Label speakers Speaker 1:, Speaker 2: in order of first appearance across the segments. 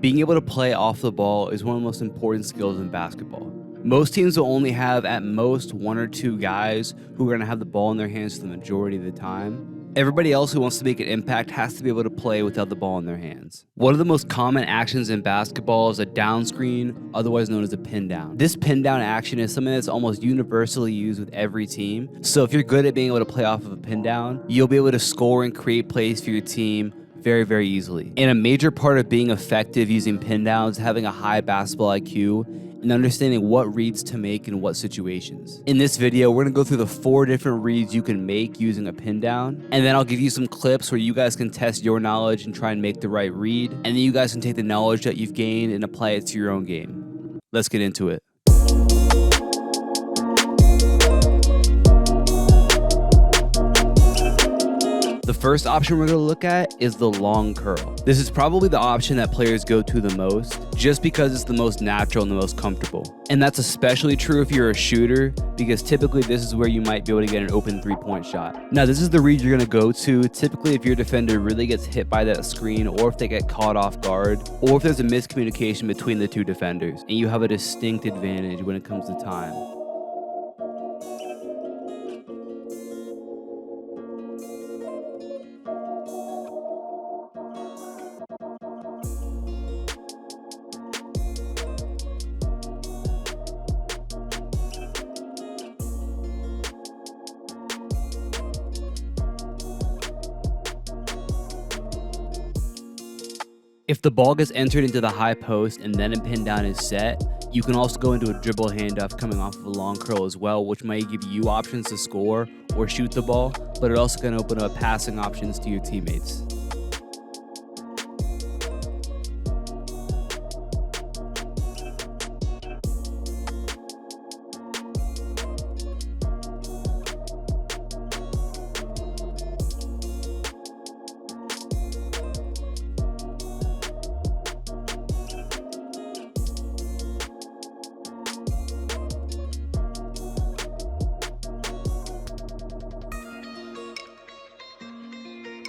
Speaker 1: Being able to play off the ball is one of the most important skills in basketball. Most teams will only have at most 1 or 2 guys who are going to have the ball in their hands for the majority of the time. Everybody else who wants to make an impact has to be able to play without the ball in their hands. One of the most common actions in basketball is a down screen, otherwise known as a pin down. This pin down action is something that's almost universally used with every team. So if you're good at being able to play off of a pin down, you'll be able to score and create plays for your team very, very easily. And a major part of being effective using pin downs is having a high basketball IQ and understanding what reads to make in what situations. In this video, we're gonna go through the 4 different reads you can make using a pin down, and then I'll give you some clips where you guys can test your knowledge and try and make the right read, and then you guys can take the knowledge that you've gained and apply it to your own game. Let's get into it. The first option we're going to look at is the long curl. This is probably the option that players go to the most, just because it's the most natural and the most comfortable. And that's especially true if you're a shooter, because typically this is where you might be able to get an open 3-point shot. Now this is the read you're going to go to, typically if your defender really gets hit by that screen, or if they get caught off guard, or if there's a miscommunication between the 2 defenders, and you have a distinct advantage when it comes to time. If the ball gets entered into the high post and then a pin down is set, you can also go into a dribble handoff coming off of a long curl as well, which might give you options to score or shoot the ball, but it also can open up passing options to your teammates.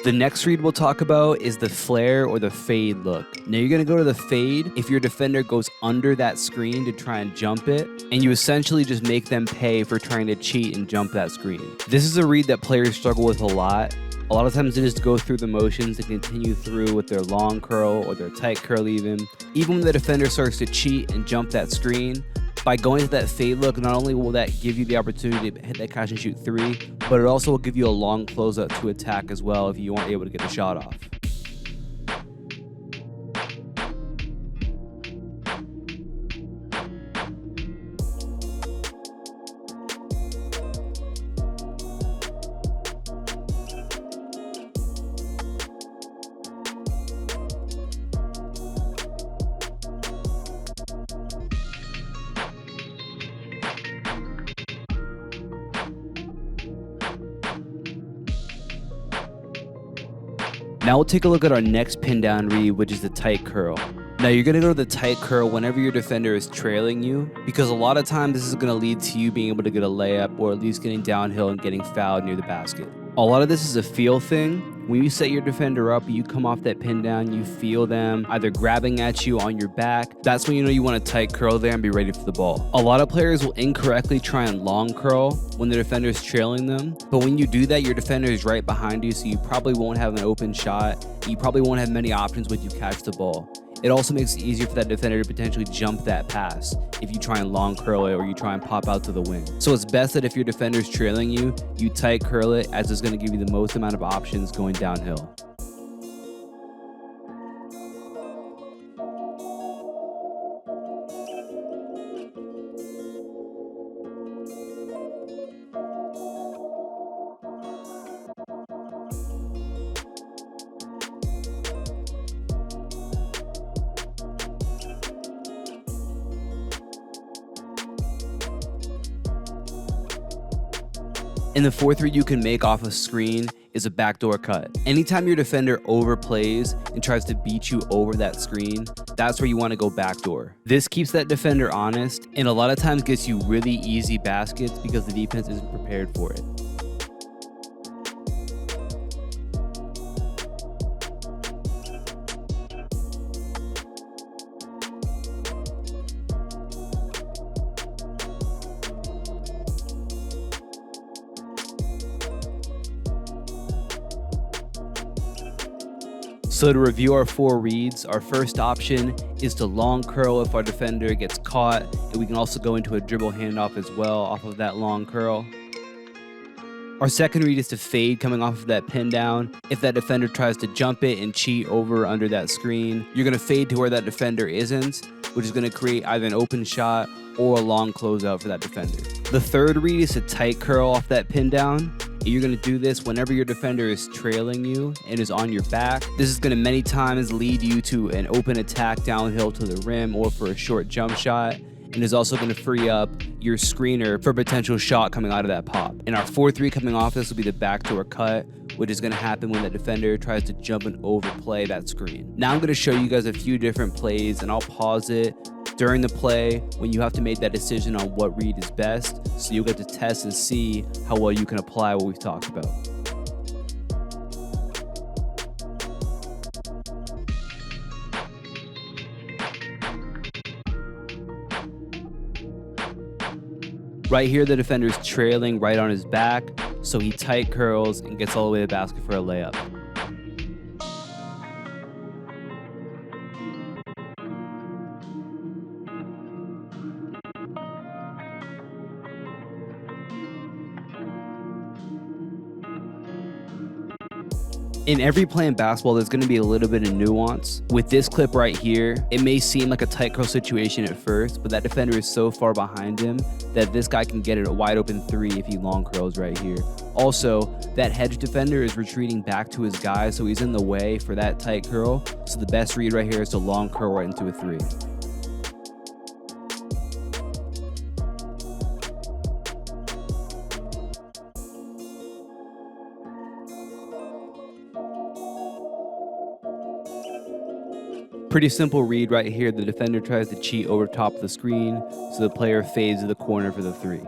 Speaker 1: The next read we'll talk about is the flare or the fade look. Now you're going to go to the fade if your defender goes under that screen to try and jump it, and you essentially just make them pay for trying to cheat and jump that screen. This is a read that players struggle with a lot. A lot of times they just go through the motions and continue through with their long curl or their tight curl even. Even when the defender starts to cheat and jump that screen, by going to that fade look, not only will that give you the opportunity to hit that catch and shoot 3, but it also will give you a long closeout to attack as well if you aren't able to get the shot off. Now we'll take a look at our next pin down read, which is the tight curl. Now you're going to go to the tight curl whenever your defender is trailing you, because a lot of times this is going to lead to you being able to get a layup or at least getting downhill and getting fouled near the basket. A lot of this is a feel thing. When you set your defender up, you come off that pin down, you feel them either grabbing at you on your back. That's when you know you want to tight curl there and be ready for the ball. A lot of players will incorrectly try and long curl when the defender is trailing them, but when you do that, your defender is right behind you, so you probably won't have an open shot. You probably won't have many options when you catch the ball. It also makes it easier for that defender to potentially jump that pass if you try and long curl it or you try and pop out to the wing. So it's best that if your defender is trailing you, you tight curl it, as it's going to give you the most amount of options going downhill. And the 4th read you can make off a screen is a backdoor cut. Anytime your defender overplays and tries to beat you over that screen, that's where you want to go backdoor. This keeps that defender honest and a lot of times gets you really easy baskets because the defense isn't prepared for it. So to review our 4 reads, our first option is to long curl if our defender gets caught, and we can also go into a dribble handoff as well off of that long curl. Our second read is to fade coming off of that pin down. If that defender tries to jump it and cheat over under that screen, you're going to fade to where that defender isn't, which is going to create either an open shot or a long closeout for that defender. The third read is to tight curl off that pin down. You're going to do this whenever your defender is trailing you and is on your back. This is going to many times lead you to an open attack downhill to the rim or for a short jump shot, and is also going to free up your screener for a potential shot coming out of that pop. And our fourth read coming off this will be the backdoor cut, which is going to happen when the defender tries to jump and overplay that screen. Now I'm going to show you guys a few different plays, and I'll pause it during the play when you have to make that decision on what read is best, so you'll get to test and see how well you can apply what we've talked about. Right here, the defender is trailing right on his back, so he tight curls and gets all the way to the basket for a layup. In every play in basketball, there's going to be a little bit of nuance. With this clip right here, it may seem like a tight curl situation at first, but that defender is so far behind him that this guy can get it a wide open 3 if he long curls right here. Also, that hedge defender is retreating back to his guy, so he's in the way for that tight curl. So the best read right here is to long curl right into a 3. Pretty simple read right here. The defender tries to cheat over top of the screen, so the player fades to the corner for the 3.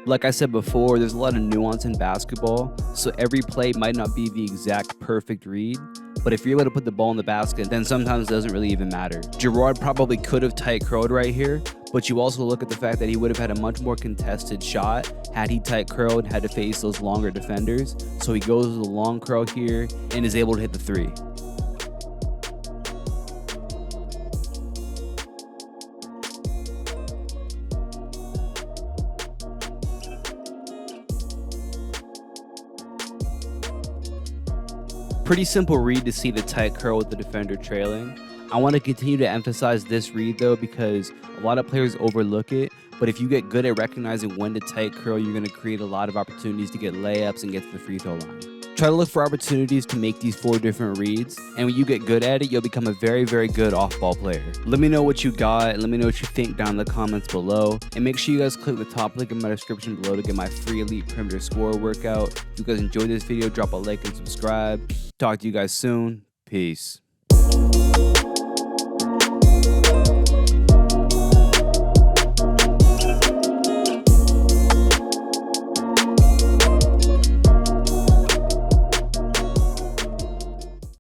Speaker 1: Like I said before, there's a lot of nuance in basketball, so every play might not be the exact perfect read. But if you're able to put the ball in the basket, then sometimes it doesn't really even matter. Gerard probably could have tight curled right here, but you also look at the fact that he would have had a much more contested shot had he tight curled and had to face those longer defenders. So he goes with a long curl here and is able to hit the 3. Pretty simple read to see the tight curl with the defender trailing. I want to continue to emphasize this read though, because a lot of players overlook it, but if you get good at recognizing when to tight curl, you're going to create a lot of opportunities to get layups and get to the free throw line. Try to look for opportunities to make these 4 different reads, and when you get good at it, you'll become a very, very good off-ball player. Let me know what you got, and let me know what you think down in the comments below, and make sure you guys click the top link in my description below to get my free Elite Perimeter Scorer workout. If you guys enjoyed this video, drop a like and subscribe. Talk to you guys soon. Peace.